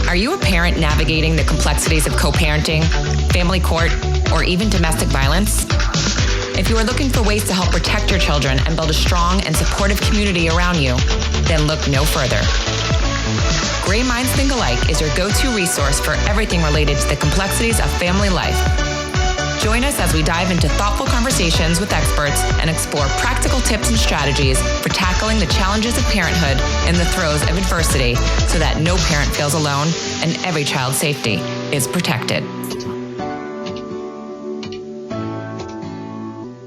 Are you a parent navigating the complexities of co-parenting, family court, or even domestic violence? If you are looking for ways to help protect your children and build a strong and supportive community around you, then look no further. Gray Minds Think Alike is your go-to resource for everything related to the complexities of family life. Join us as we dive into thoughtful conversations with experts and explore practical tips and strategies for tackling the challenges of parenthood in the throes of adversity so that no parent feels alone and every child's safety is protected.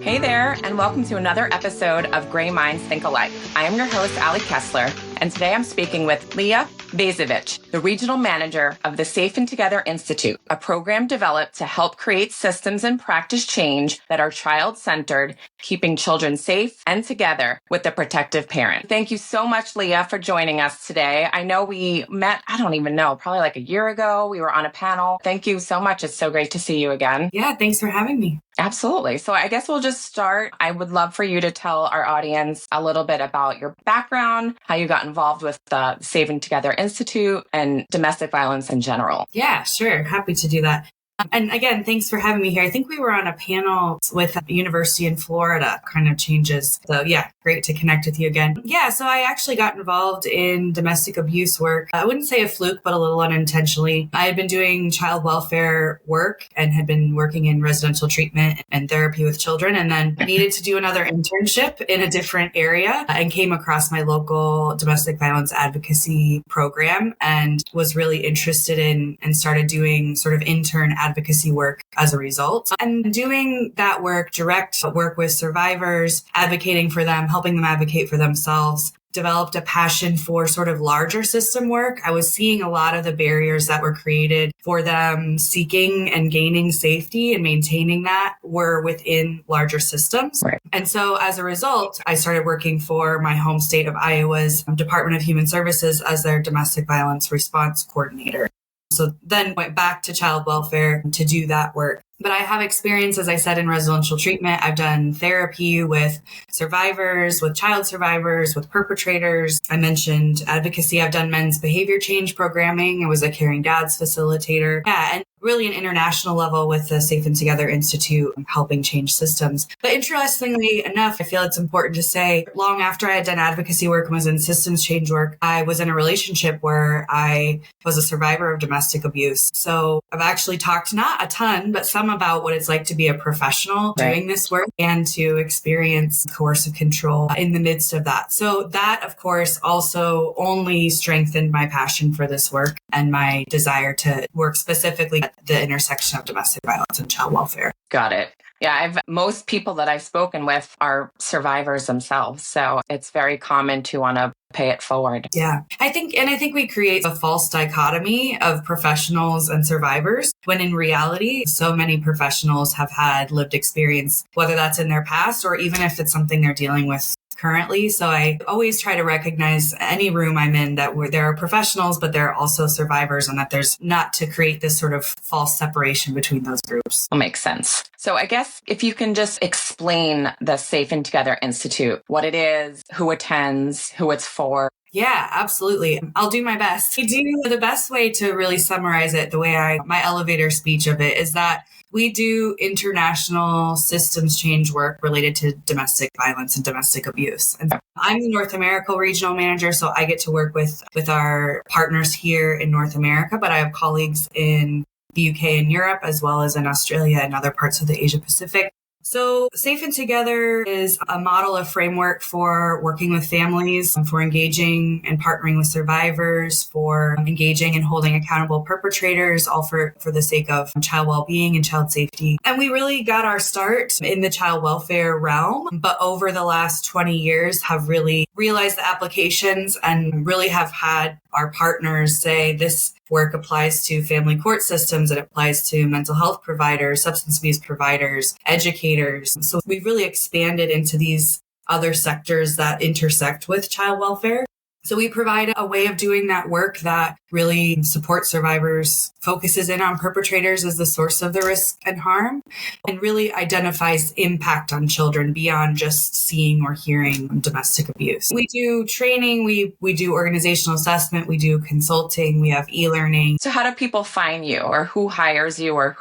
Hey there, and welcome to another episode of Gray Minds Think Alike. I am your host, Kessler, and today I'm speaking with Leah Vejzovic, the Regional Manager of the Safe and Together Institute, a program developed to help create systems and practice change that are child-centered, keeping children safe and together with the protective parent. Thank you so much, Leah, for joining us today. I know we met, probably like a year ago. We were on a panel. Thank you so much. It's so great to see you again. Yeah, thanks for having me. Absolutely. So I guess we'll just start. I would love for you to tell our audience a little bit about your background, how you got involved with the Safe and Together Institute and domestic violence in general. Yeah, sure. Happy to do that. And again, thanks for having me here. I think we were on a panel with a university in Florida, kind of changes. So yeah, great to connect with you again. Yeah, so I actually got involved in domestic abuse work. I wouldn't say a fluke, but a little unintentionally. I had been doing child welfare work and had been working in residential treatment and therapy with children, and then needed to do another internship in a different area and came across my local domestic violence advocacy program and was really interested in and started doing sort of intern advocacy work as a result. And doing that work, direct work with survivors, advocating for them, helping them advocate for themselves, developed a passion for sort of larger system work. I was seeing a lot of the barriers that were created for them seeking and gaining safety and maintaining that were within larger systems. Right. And so as a result, I started working for my home state of Iowa's Department of Human Services as their domestic violence response coordinator. So then went back to child welfare to do that work. But I have experience, as I said, in residential treatment. I've done therapy with survivors, with child survivors, with perpetrators. I mentioned advocacy. I've done men's behavior change programming. I was a caring dads facilitator. Yeah, and really an international level with the Safe and Together Institute, helping change systems. But interestingly enough, I feel it's important to say, long after I had done advocacy work and was in systems change work, I was in a relationship where I was a survivor of domestic abuse. So I've actually talked not a ton, but some about what it's like to be a professional doing this work and to experience coercive control in the midst of that. So that, of course, also only strengthened my passion for this work and my desire to work specifically at the intersection of domestic violence and child welfare. Got it. Yeah, most people that I've spoken with are survivors themselves. So it's very common to want to pay it forward. Yeah, I think we create a false dichotomy of professionals and survivors, when in reality, so many professionals have had lived experience, whether that's in their past or even if it's something they're dealing with currently. So I always try to recognize any room I'm in that there are professionals, but there are also survivors, and that there's not to create this sort of false separation between those groups. That makes sense. So I guess if you can just explain the Safe and Together Institute, what it is, who attends, who it's for. Yeah, absolutely. I'll do my best. The best way to really summarize it, my elevator speech of it is that we do international systems change work related to domestic violence and domestic abuse. And I'm the North America Regional Manager, so I get to work with our partners here in North America, but I have colleagues in the UK and Europe, as well as in Australia and other parts of the Asia Pacific. So Safe and Together is a model, a framework for working with families, for engaging and partnering with survivors, for engaging and holding accountable perpetrators, all for the sake of child well-being and child safety. And we really got our start in the child welfare realm, but over the last 20 years have really realized the applications and really have had our partners say this work applies to family court systems, it applies to mental health providers, substance abuse providers, educators. So we've really expanded into these other sectors that intersect with child welfare. So we provide a way of doing that work that really supports survivors, focuses in on perpetrators as the source of the risk and harm, and really identifies impact on children beyond just seeing or hearing domestic abuse. We do training, we do organizational assessment, we do consulting, we have e-learning. So how do people find you, or who hires you, or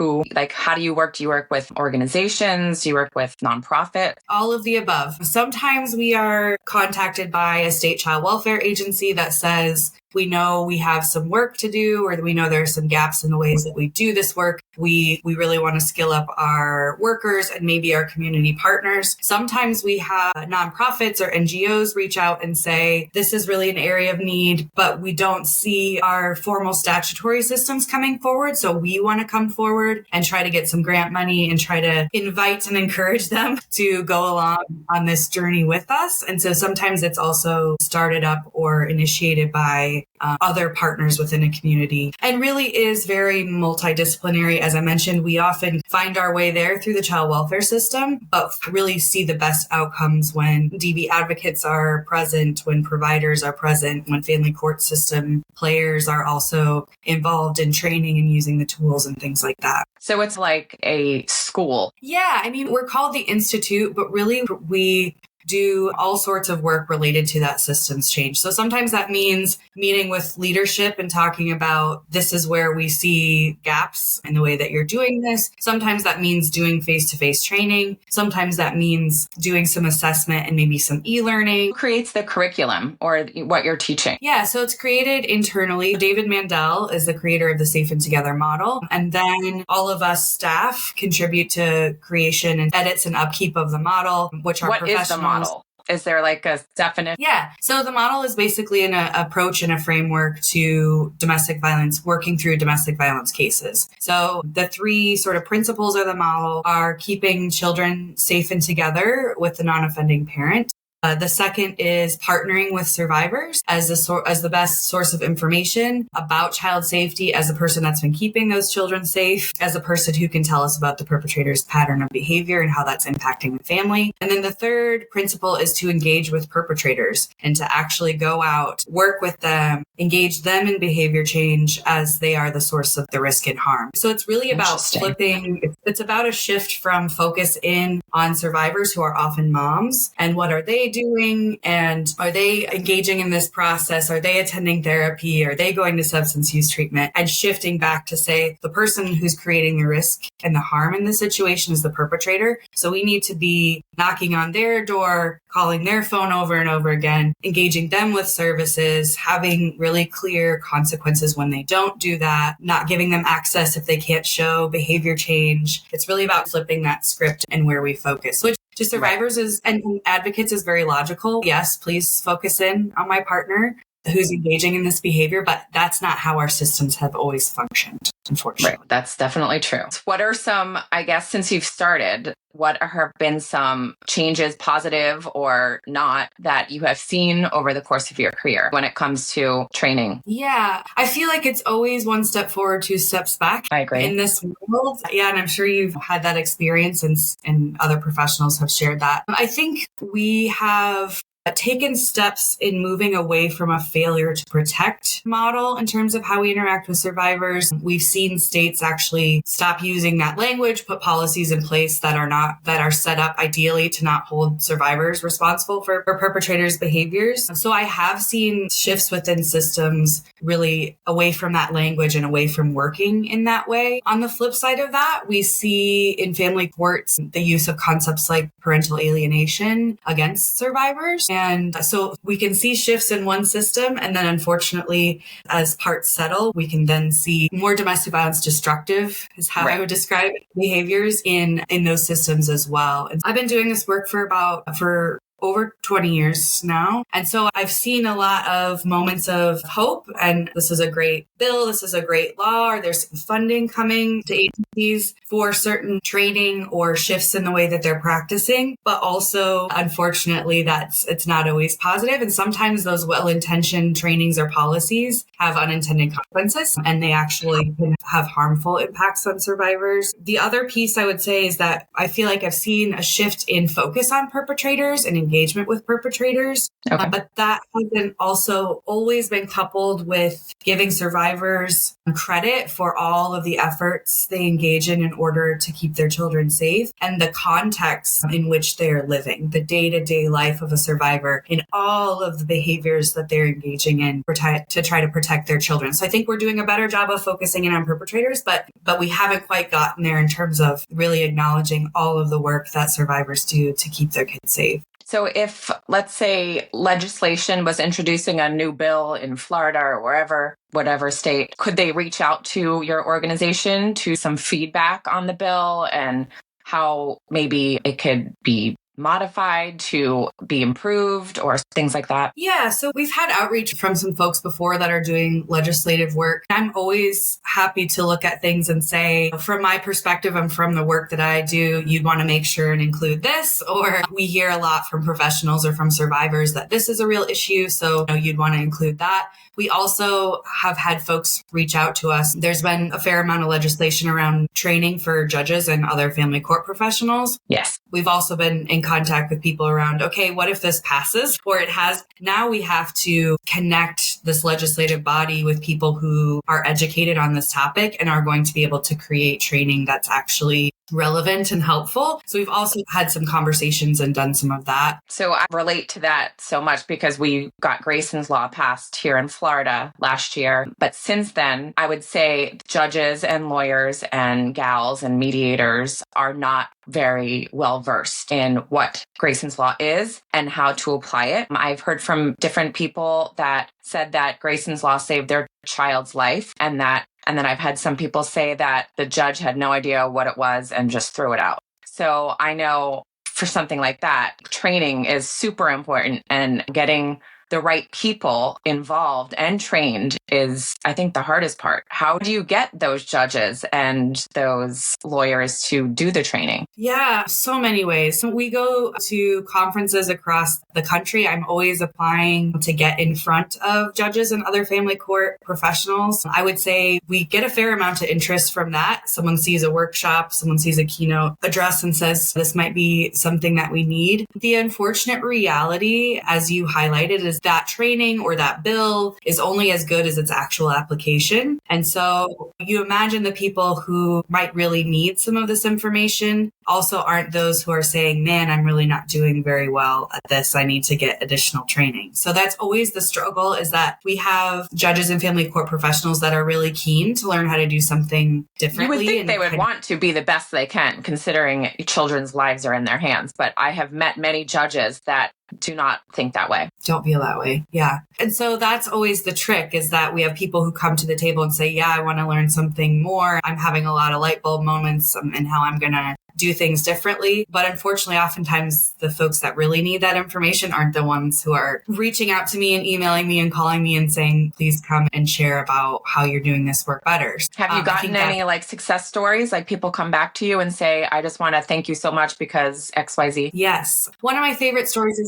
how do you work? Do you work with organizations? Do you work with nonprofit? All of the above. Sometimes we are contacted by a state child welfare agency that says, we know we have some work to do, or we know there are some gaps in the ways that we do this work. We really want to skill up our workers and maybe our community partners. Sometimes we have nonprofits or NGOs reach out and say, this is really an area of need, but we don't see our formal statutory systems coming forward. So we want to come forward and try to get some grant money and try to invite and encourage them to go along on this journey with us. And so sometimes it's also started up or initiated by other partners within a community, and really is very multidisciplinary. As I mentioned, we often find our way there through the child welfare system, but really see the best outcomes when DV advocates are present, when providers are present, when family court system players are also involved in training and using the tools and things like that. So it's like a school. Yeah, I mean, we're called the Institute, but really we do all sorts of work related to that systems change. So sometimes that means meeting with leadership and talking about, this is where we see gaps in the way that you're doing this. Sometimes that means doing face-to-face training. Sometimes that means doing some assessment and maybe some e-learning. Who creates the curriculum or what you're teaching? Yeah, so it's created internally. David Mandel is the creator of the Safe and Together model. And then all of us staff contribute to creation and edits and upkeep of the model, which are professionals. What is the model? Is there like a definition? Yeah. So the model is basically an approach and a framework to domestic violence, working through domestic violence cases. So the three sort of principles of the model are keeping children safe and together with the non-offending parent. The second is partnering with survivors as the best source of information about child safety, as a person that's been keeping those children safe, as a person who can tell us about the perpetrator's pattern of behavior and how that's impacting the family. And then the third principle is to engage with perpetrators and to actually go out, work with them, engage them in behavior change as they are the source of the risk and harm. So it's really about flipping. It's about a shift from focus in on survivors who are often moms and what are they doing, and are they engaging in this process? Are they attending therapy? Are they going to substance use treatment? And shifting back to say the person who's creating the risk and the harm in this situation is the perpetrator. So we need to be knocking on their door, calling their phone over and over again, engaging them with services, having really clear consequences when they don't do that, not giving them access if they can't show behavior change. It's really about flipping that script and where we focus, which to survivors is and advocates is very logical. Yes, please focus in on my partner who's engaging in this behavior, but that's not how our systems have always functioned, unfortunately. Right. That's definitely true. What are some, I guess, since you've started, what have been some changes, positive or not, that you have seen over the course of your career when it comes to training? Yeah, I feel like it's always one step forward, two steps back. I agree. In this world. Yeah, and I'm sure you've had that experience and other professionals have shared that. I think we have taken steps in moving away from a failure to protect model in terms of how we interact with survivors. We've seen states actually stop using that language, put policies in place that are set up ideally to not hold survivors responsible for perpetrators' behaviors. So I have seen shifts within systems really away from that language and away from working in that way. On the flip side of that, we see in family courts the use of concepts like parental alienation against survivors. And so we can see shifts in one system. And then unfortunately, as parts settle, we can then see more domestic violence destructive is how I would describe it, behaviors in those systems as well. And I've been doing this work for over 20 years now. And so I've seen a lot of moments of hope, and this is a great bill, this is a great law, or there's some funding coming to agencies for certain training or shifts in the way that they're practicing. But also, unfortunately, it's not always positive. And sometimes those well-intentioned trainings or policies have unintended consequences, and they actually can have harmful impacts on survivors. The other piece I would say is that I feel like I've seen a shift in focus on perpetrators and engagement with perpetrators. Okay. But that hasn't also always been coupled with giving survivors credit for all of the efforts they engage in order to keep their children safe and the context in which they are living, the day-to-day life of a survivor in all of the behaviors that they're engaging in to try to protect their children. So I think we're doing a better job of focusing in on perpetrators, but we haven't quite gotten there in terms of really acknowledging all of the work that survivors do to keep their kids safe. So if, let's say, legislation was introducing a new bill in Florida or wherever, whatever state, could they reach out to your organization to some feedback on the bill and how maybe it could be modified to be improved or things like that? Yeah, so we've had outreach from some folks before that are doing legislative work. I'm always happy to look at things and say, from my perspective and from the work that I do, you'd want to make sure and include this. Or we hear a lot from professionals or from survivors that this is a real issue, so you'd want to include that. We also have had folks reach out to us. There's been a fair amount of legislation around training for judges and other family court professionals. Yes. We've also been in contact with people around, okay, what if this passes or it has? Now we have to connect this legislative body with people who are educated on this topic and are going to be able to create training that's actually relevant and helpful. So we've also had some conversations and done some of that. So I relate to that so much because we got Greyson's law passed here in Florida last year. But since then, I would say judges and lawyers and gals and mediators are not very well versed in what Greyson's law is and how to apply it. I've heard from different people that said that Greyson's law saved their child's life and then I've had some people say that the judge had no idea what it was and just threw it out. So I know for something like that, training is super important and getting the right people involved and trained is, I think, the hardest part. How do you get those judges and those lawyers to do the training? Yeah, so many ways. So we go to conferences across the country. I'm always applying to get in front of judges and other family court professionals. I would say we get a fair amount of interest from that. Someone sees a workshop, someone sees a keynote address and says, this might be something that we need. The unfortunate reality, as you highlighted, is that training or that bill is only as good as its actual application. And so you imagine the people who might really need some of this information also aren't those who are saying, man, I'm really not doing very well at this. I need to get additional training. So that's always the struggle, is that we have judges and family court professionals that are really keen to learn how to do something differently. You would think they would want to be the best they can, considering children's lives are in their hands. But I have met many judges that do not think that way. Don't feel that way. Yeah. And so that's always the trick, is that we have people who come to the table and say, yeah, I want to learn something more. I'm having a lot of light bulb moments in how I'm going to do things differently. But unfortunately, oftentimes the folks that really need that information aren't the ones who are reaching out to me and emailing me and calling me and saying, please come and share about how you're doing this work better. Have you gotten any success stories? Like people come back to you and say, I just want to thank you so much because XYZ. Yes. One of my favorite stories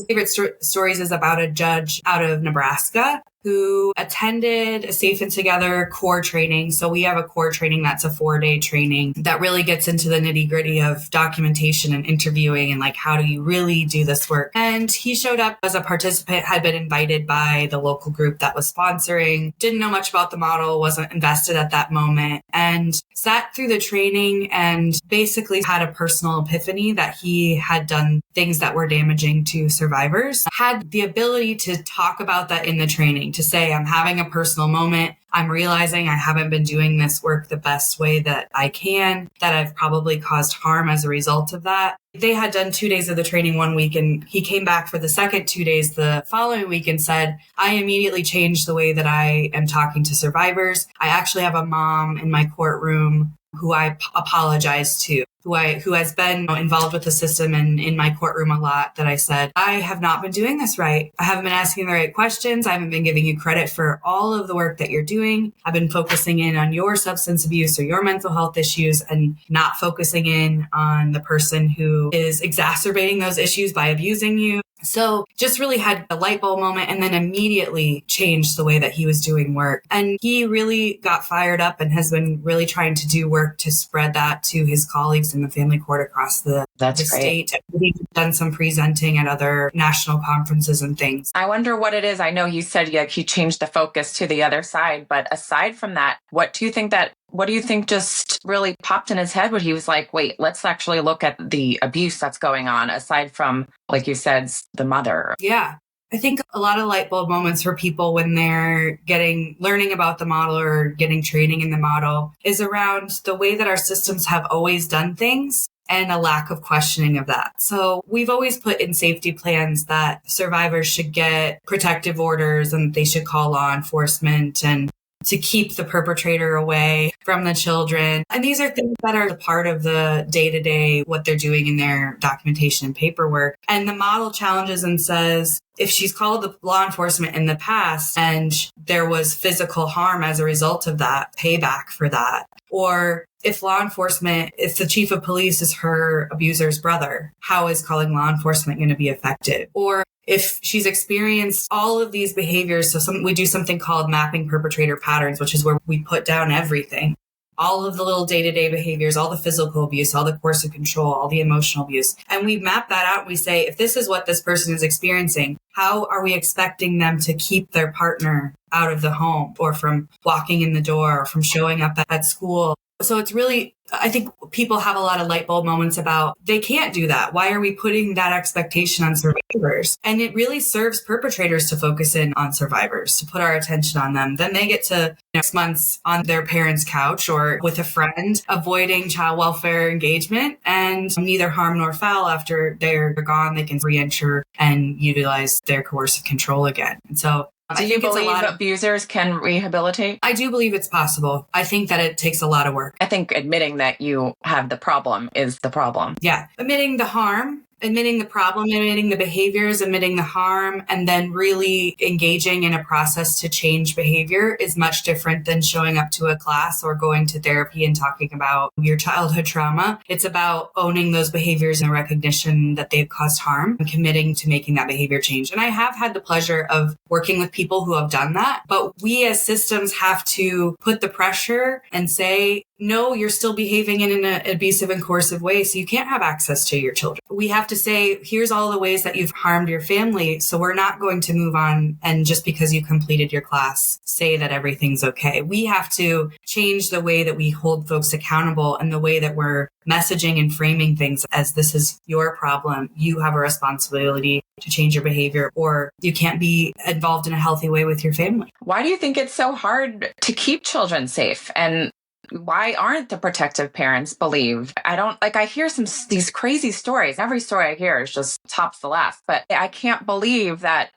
is about a judge out of Nebraska who attended a Safe and Together core training. So we have a core training that's a 4-day training that really gets into the nitty-gritty of documentation and interviewing and how do you really do this work. And he showed up as a participant, had been invited by the local group that was sponsoring, didn't know much about the model, wasn't invested at that moment, and sat through the training and basically had a personal epiphany that he had done things that were damaging to survivors. Had the ability to talk about that in the training, to say, I'm having a personal moment. I'm realizing I haven't been doing this work the best way that I can, that I've probably caused harm as a result of that. They had done 2 days of the training one week, and he came back for the second 2 days the following week and said, I immediately changed the way that I am talking to survivors. I actually have a mom in my courtroom who I apologize to, who has been involved with the system and in my courtroom a lot, that I said, I have not been doing this right. I haven't been asking the right questions. I haven't been giving you credit for all of the work that you're doing. I've been focusing in on your substance abuse or your mental health issues and not focusing in on the person who is exacerbating those issues by abusing you. So just really had a light bulb moment and then immediately changed the way that he was doing work. And he really got fired up and has been really trying to do work to spread that to his colleagues in the family court across the state. He's done some presenting at other national conferences and things. I wonder what it is. I know you said he changed the focus to the other side, but aside from that, what do you think just really popped in his head when he was like, wait, let's actually look at the abuse that's going on aside from, like you said, the mother? Yeah. I think a lot of light bulb moments for people when they're learning about the model or getting training in the model is around the way that our systems have always done things and a lack of questioning of that. So we've always put in safety plans that survivors should get protective orders and they should call law enforcement and to keep the perpetrator away from the children. And these are things that are a part of the day-to-day, what they're doing in their documentation and paperwork. And the model challenges and says, if she's called the law enforcement in the past and there was physical harm as a result of that, payback for that, or if the chief of police is her abuser's brother, how is calling law enforcement going to be effective? Or if she's experienced all of these behaviors, we do something called mapping perpetrator patterns, which is where we put down everything, all of the little day-to-day behaviors, all the physical abuse, all the coercive control, all the emotional abuse. And we map that out. And we say, if this is what this person is experiencing, how are we expecting them to keep their partner out of the home or from walking in the door or from showing up at school? So it's really, I think people have a lot of light bulb moments about they can't do that. Why are we putting that expectation on survivors? And it really serves perpetrators to focus in on survivors, to put our attention on them. Then they get to 6 months on their parents' couch or with a friend, avoiding child welfare engagement and neither harm nor foul. After they're gone, they can re-enter and utilize their coercive control again. And so do you believe abusers can rehabilitate? I do believe it's possible. I think that it takes a lot of work. I think admitting that you have the problem is the problem. Yeah. Admitting the harm, admitting the problem, admitting the behaviors, admitting the harm, and then really engaging in a process to change behavior is much different than showing up to a class or going to therapy and talking about your childhood trauma. It's about owning those behaviors and recognition that they've caused harm and committing to making that behavior change. And I have had the pleasure of working with people who have done that, but we as systems have to put the pressure and say, no, you're still behaving in an abusive and coercive way, so you can't have access to your children. We have to say, here's all the ways that you've harmed your family, so we're not going to move on and just because you completed your class, say that everything's okay. We have to change the way that we hold folks accountable and the way that we're messaging and framing things as this is your problem. You have a responsibility to change your behavior, or you can't be involved in a healthy way with your family. Why do you think it's so hard to keep children safe? And why aren't the protective parents believed? I hear these crazy stories. Every story I hear is just tops the last, but I can't believe that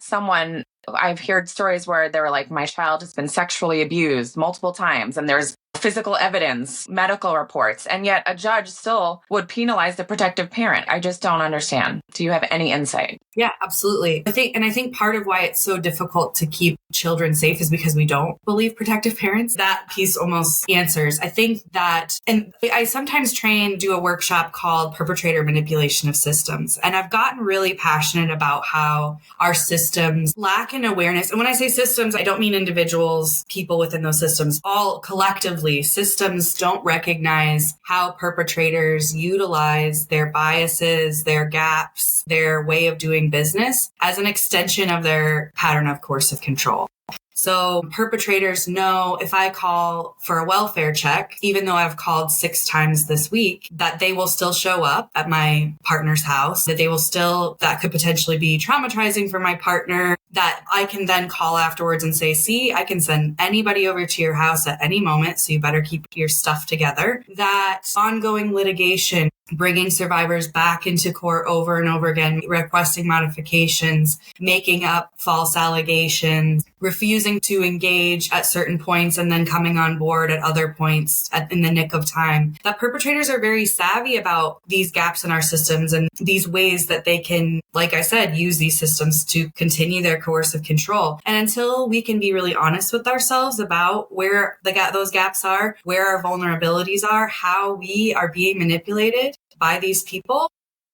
I've heard stories where they were like, my child has been sexually abused multiple times and there's physical evidence, medical reports, and yet a judge still would penalize the protective parent. I just don't understand. Do you have any insight? Yeah, absolutely. I think part of why it's so difficult to keep children safe is because we don't believe protective parents. That piece almost answers. I think that, and I sometimes do a workshop called Perpetrator Manipulation of Systems. And I've gotten really passionate about how our systems lack an awareness. And when I say systems, I don't mean individuals, people within those systems, all collectively. Systems don't recognize how perpetrators utilize their biases, their gaps, their way of doing business as an extension of their pattern of coercive control. So perpetrators know if I call for a welfare check, even though I've called 6 times this week, that they will still show up at my partner's house, that could potentially be traumatizing for my partner, that I can then call afterwards and say, see, I can send anybody over to your house at any moment, so you better keep your stuff together. That ongoing litigation, bringing survivors back into court over and over again, requesting modifications, making up false allegations, refusing to engage at certain points and then coming on board at other points in the nick of time. That perpetrators are very savvy about these gaps in our systems and these ways that they can, like I said, use these systems to continue their coercive control. And until we can be really honest with ourselves about where those gaps are, where our vulnerabilities are, how we are being manipulated by these people,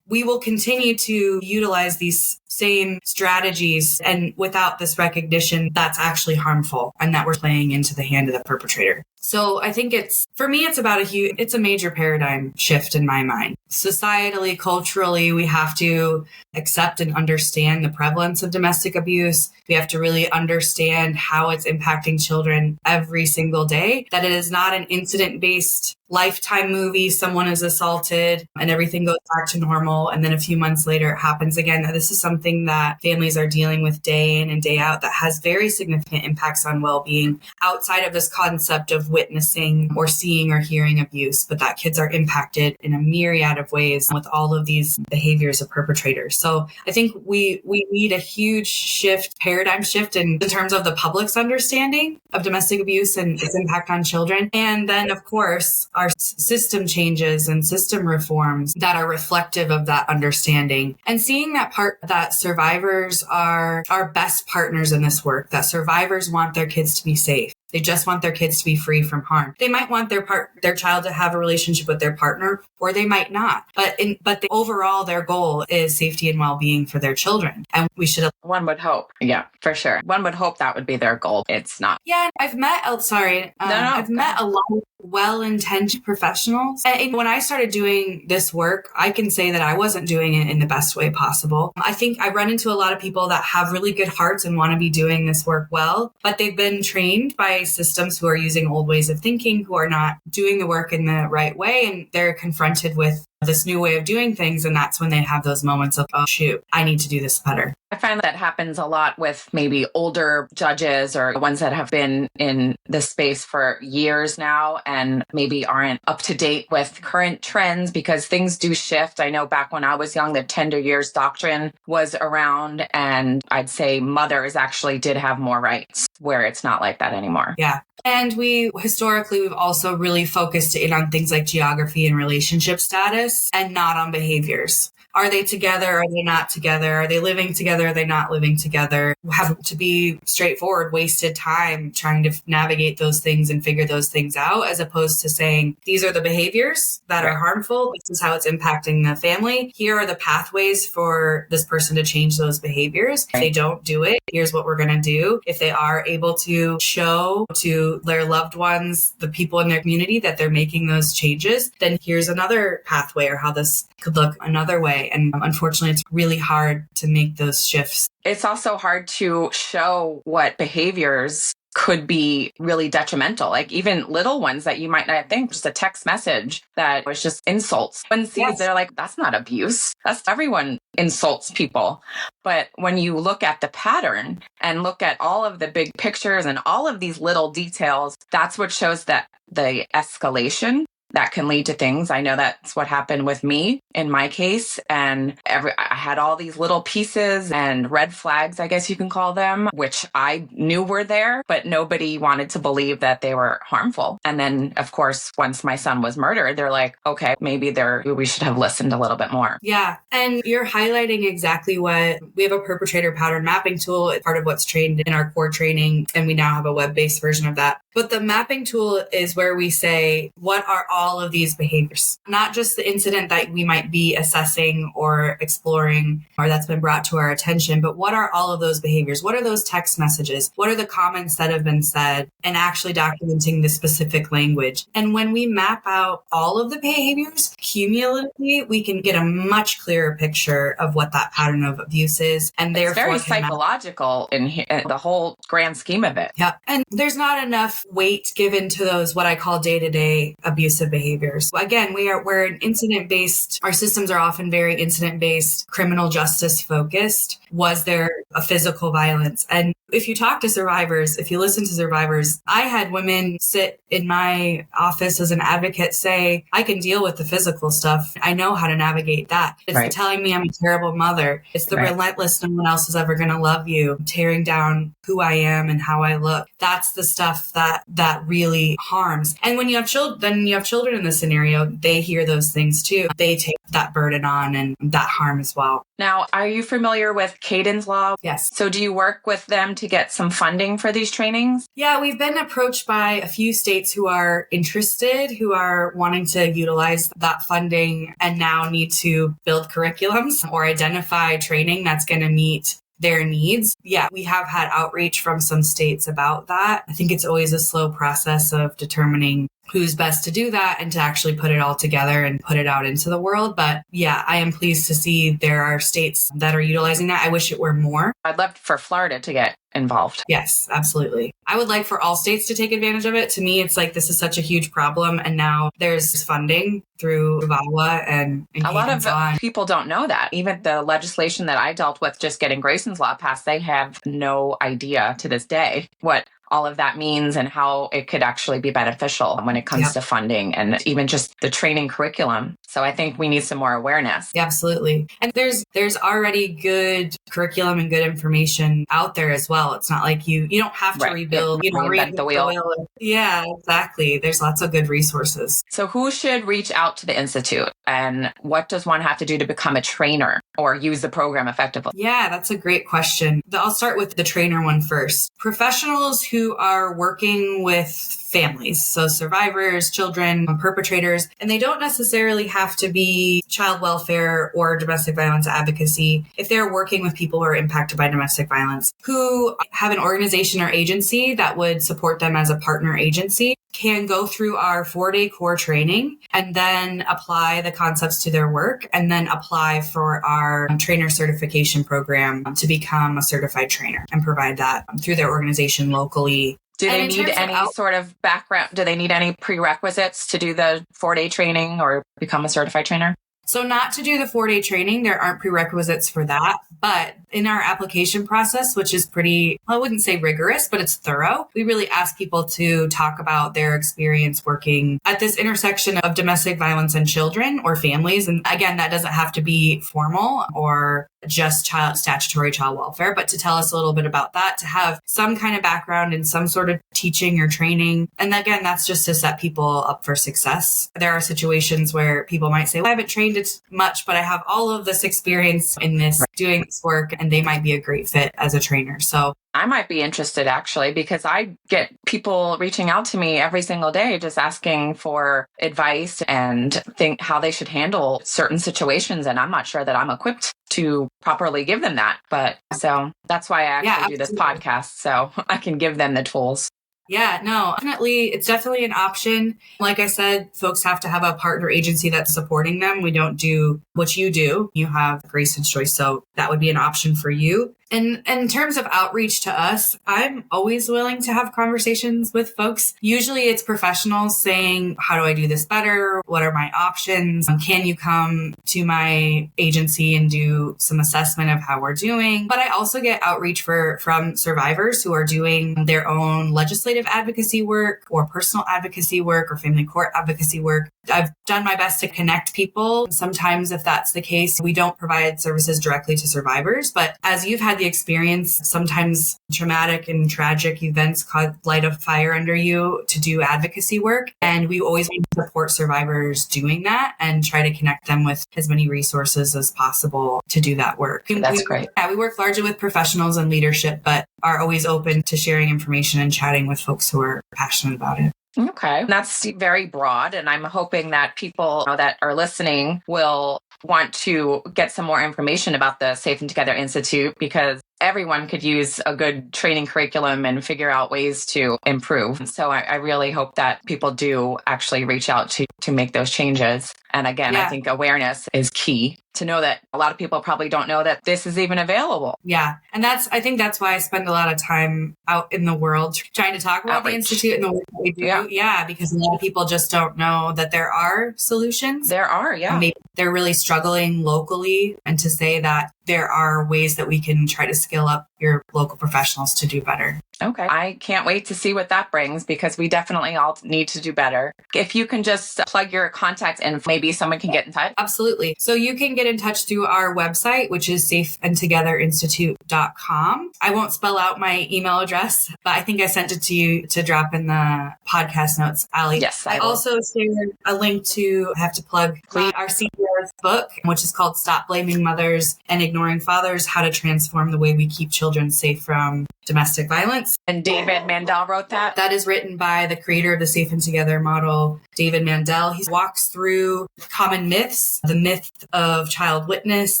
we will continue to utilize these same strategies. And without this recognition, that's actually harmful and that we're playing into the hand of the perpetrator. So I think for me, it's about it's a major paradigm shift in my mind. Societally, culturally, we have to accept and understand the prevalence of domestic abuse. We have to really understand how it's impacting children every single day, that it is not an incident-based Lifetime movie. Someone is assaulted and everything goes back to normal. And then a few months later, it happens again. That this is something that families are dealing with day in and day out that has very significant impacts on well-being outside of this concept of witnessing or seeing or hearing abuse, but that kids are impacted in a myriad of ways with all of these behaviors of perpetrators. So I think we need a huge paradigm shift in terms of the public's understanding of domestic abuse and its impact on children. And then, of course, our system changes and system reforms that are reflective of that understanding, and seeing that survivors are our best partners in this work, that survivors want their kids to be safe. They just want their kids to be free from harm. They might want their child to have a relationship with their partner, or they might not. But overall, their goal is safety and well-being for their children. And we should. One would hope. Yeah, for sure. One would hope that would be their goal. It's not. Yeah, I've met. I've met a lot of well-intentioned professionals. And when I started doing this work, I can say that I wasn't doing it in the best way possible. I think I run into a lot of people that have really good hearts and want to be doing this work well, but they've been trained by systems who are using old ways of thinking, who are not doing the work in the right way, and they're confronted with this new way of doing things. And that's when they have those moments of, oh, shoot, I need to do this better. I find that happens a lot with maybe older judges or ones that have been in this space for years now and maybe aren't up to date with current trends because things do shift. I know back when I was young, the tender years doctrine was around, and I'd say mothers actually did have more rights, where it's not like that anymore. Yeah. And we've also really focused in on things like geography and relationship status and not on behaviors. Are they together? Are they not together? Are they living together? Are they not living together? Have to be straightforward, wasted time trying to navigate those things and figure those things out, as opposed to saying, these are the behaviors that are harmful. This is how it's impacting the family. Here are the pathways for this person to change those behaviors. If they don't do it, here's what we're going to do. If they are able to show to their loved ones, the people in their community, that they're making those changes, then here's another pathway or how this could look another way. And unfortunately, it's really hard to make those shifts. It's also hard to show what behaviors could be really detrimental, like even little ones that you might not think, just a text message that was just insults. One sees, they're like, that's not abuse. Everyone insults people. But when you look at the pattern and look at all of the big pictures and all of these little details, that's what shows that the escalation that can lead to things. I know that's what happened with me in my case. And I had all these little pieces and red flags, I guess you can call them, which I knew were there, but nobody wanted to believe that they were harmful. And then, of course, once my son was murdered, they're like, okay, maybe we should have listened a little bit more. Yeah. And you're highlighting exactly what we have. A perpetrator pattern mapping tool. It's part of what's trained in our core training. And we now have a web-based version of that. But the mapping tool is where we say, what are all of these behaviors? Not just the incident that we might be assessing or exploring or that's been brought to our attention, but what are all of those behaviors? What are those text messages? What are the comments that have been said? And actually documenting the specific language. And when we map out all of the behaviors cumulatively, we can get a much clearer picture of what that pattern of abuse is. And it's very psychological in the whole grand scheme of it. Yeah. And there's not enough weight given to those, what I call day-to-day abusive behaviors. Again, we're an incident-based, our systems are often very incident-based, criminal justice focused. Was there a physical violence? And if you talk to survivors, if you listen to survivors, I had women sit in my office as an advocate say, I can deal with the physical stuff. I know how to navigate that. It's the telling me I'm a terrible mother. It's the relentless, no one else is ever going to love you, tearing down who I am and how I look. That's the stuff that really harms. And when you have children in this scenario, they hear those things too. They take that burden on and that harm as well. Now, are you familiar with Caden's law? Yes. So do you work with them to get some funding for these trainings? Yeah, we've been approached by a few states who are interested, who are wanting to utilize that funding and now need to build curriculums or identify training that's going to meet their needs. Yeah, we have had outreach from some states about that. I think it's always a slow process of determining who's best to do that and to actually put it all together and put it out into the world. But yeah, I am pleased to see there are states that are utilizing that. I wish it were more. I'd love for Florida to get involved. Yes, absolutely. I would like for all states to take advantage of it. To me, it's like this is such a huge problem. And now there's funding through VAWA and a lot of people don't know that. Even the legislation that I dealt with just getting Greyson's law passed, they have no idea to this day what all of that means and how it could actually be beneficial when it comes to funding and even just the training curriculum. So I think we need some more awareness. Yeah, absolutely. And there's already good curriculum and good information out there as well. It's not like you don't have to rebuild, reinvent the wheel. Yeah, exactly. There's lots of good resources. So who should reach out to the Institute and what does one have to do to become a trainer or use the program effectively? Yeah, that's a great question. I'll start with the trainer one first. Professionals who are working with families, so survivors, children, perpetrators, and they don't necessarily have to be child welfare or domestic violence advocacy. If they're working with people who are impacted by domestic violence, who have an organization or agency that would support them as a partner agency, can go through our 4-day core training and then apply the concepts to their work and then apply for our trainer certification program to become a certified trainer and provide that through their organization locally. Do they need any sort of background? Do they need any prerequisites to do the 4-day training or become a certified trainer? So not to do the 4-day training, there aren't prerequisites for that. But in our application process, which is pretty, I wouldn't say rigorous, but it's thorough, we really ask people to talk about their experience working at this intersection of domestic violence and children or families. And again, that doesn't have to be formal or just statutory child welfare, but to tell us a little bit about that, to have some kind of background in some sort of teaching or training. And again, that's just to set people up for success. There are situations where people might say, well, I haven't trained it much, but I have all of this experience in this, doing this work, and they might be a great fit as a trainer. So I might be interested actually, because I get people reaching out to me every single day, just asking for advice and think how they should handle certain situations. And I'm not sure that I'm equipped to properly give them that. But so that's why I actually do this podcast. So I can give them the tools. Yeah, no, definitely. It's definitely an option. Like I said, folks have to have a partner agency that's supporting them. We don't do what you do. You have Greyson's Choice. So that would be an option for you. And in terms of outreach to us, I'm always willing to have conversations with folks. Usually it's professionals saying, how do I do this better? What are my options? Can you come to my agency and do some assessment of how we're doing? But I also get outreach from survivors who are doing their own legislative advocacy work or personal advocacy work or family court advocacy work. I've done my best to connect people. Sometimes if that's the case, we don't provide services directly to survivors, but as you've had the experience, sometimes traumatic and tragic events light a fire under you to do advocacy work. And we always want to support survivors doing that and try to connect them with as many resources as possible to do that work. That's great. Yeah, we work largely with professionals and leadership, but are always open to sharing information and chatting with folks who are passionate about it. Okay. That's very broad. And I'm hoping that people that are listening will want to get some more information about the Safe and Together Institute, because everyone could use a good training curriculum and figure out ways to improve. So I really hope that people do actually reach out to make those changes. And again, I think awareness is key to know that a lot of people probably don't know that this is even available. Yeah. And I think that's why I spend a lot of time out in the world trying to talk about the Institute and the work that we do. Yeah. Because a lot of people just don't know that there are solutions. There are, yeah. Maybe they're really struggling locally, and to say that there are ways that we can try to scale up your local professionals to do better. Okay. I can't wait to see what that brings, because we definitely all need to do better. If you can just plug your contact and maybe someone can get in touch. Absolutely. So you can get in touch through our website, which is safeandtogetherinstitute.com. I won't spell out my email address, but I think I sent it to you to drop in the podcast notes, Allie. Yes. I also shared a link to, I have to plug our CEO, Vejzovic's book, which is called Stop Blaming Mothers and Ignoring Fathers, How to Transform the Way We Keep Children Safe from Domestic Violence. And David Mandel wrote that? That is written by the creator of the Safe and Together model, David Mandel. He walks through common myths, the myth of child witness,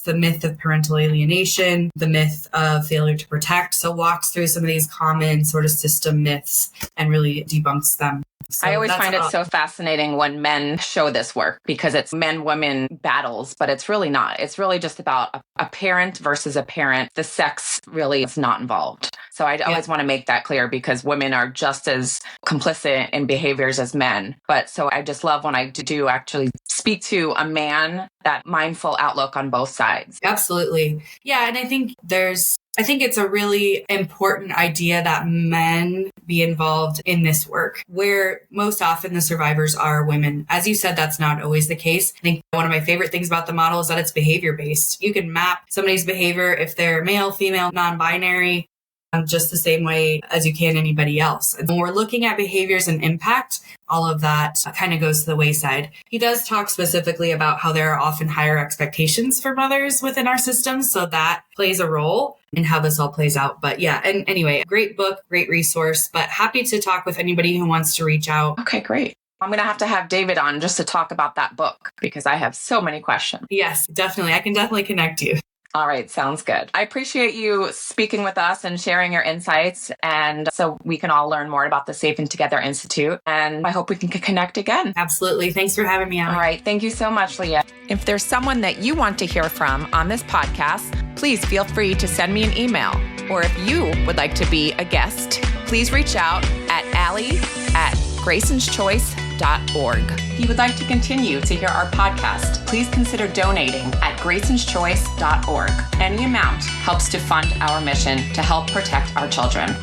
the myth of parental alienation, the myth of failure to protect. So walks through some of these common sort of system myths and really debunks them. So I always find it so fascinating when men show this work because it's men-women battles, but it's really not. It's really just about a parent versus a parent. The sex really is not involved. So I always want to make that clear because women are just as complicit in behaviors as men. But so I just love when I do actually speak to a man, that mindful outlook on both sides. Absolutely. Yeah. And I think it's a really important idea that men be involved in this work, where most often the survivors are women. As you said, that's not always the case. I think one of my favorite things about the model is that it's behavior based. You can map somebody's behavior if they're male, female, non-binary, just the same way as you can anybody else. And when we're looking at behaviors and impact, all of that kind of goes to the wayside. He does talk specifically about how there are often higher expectations for mothers within our systems. So that plays a role in how this all plays out. But yeah, and anyway, great book, great resource, but happy to talk with anybody who wants to reach out. Okay, great. I'm going to have David on just to talk about that book because I have so many questions. Yes, definitely. I can definitely connect you. All right. Sounds good. I appreciate you speaking with us and sharing your insights. And so we can all learn more about the Safe and Together Institute. And I hope we can connect again. Absolutely. Thanks for having me on. All right. Thank you so much, Leah. If there's someone that you want to hear from on this podcast, please feel free to send me an email. Or if you would like to be a guest, please reach out at Allie@Greyson'sChoice.org. If you would like to continue to hear our podcast, please consider donating at Greyson'sChoice.org. Any amount helps to fund our mission to help protect our children.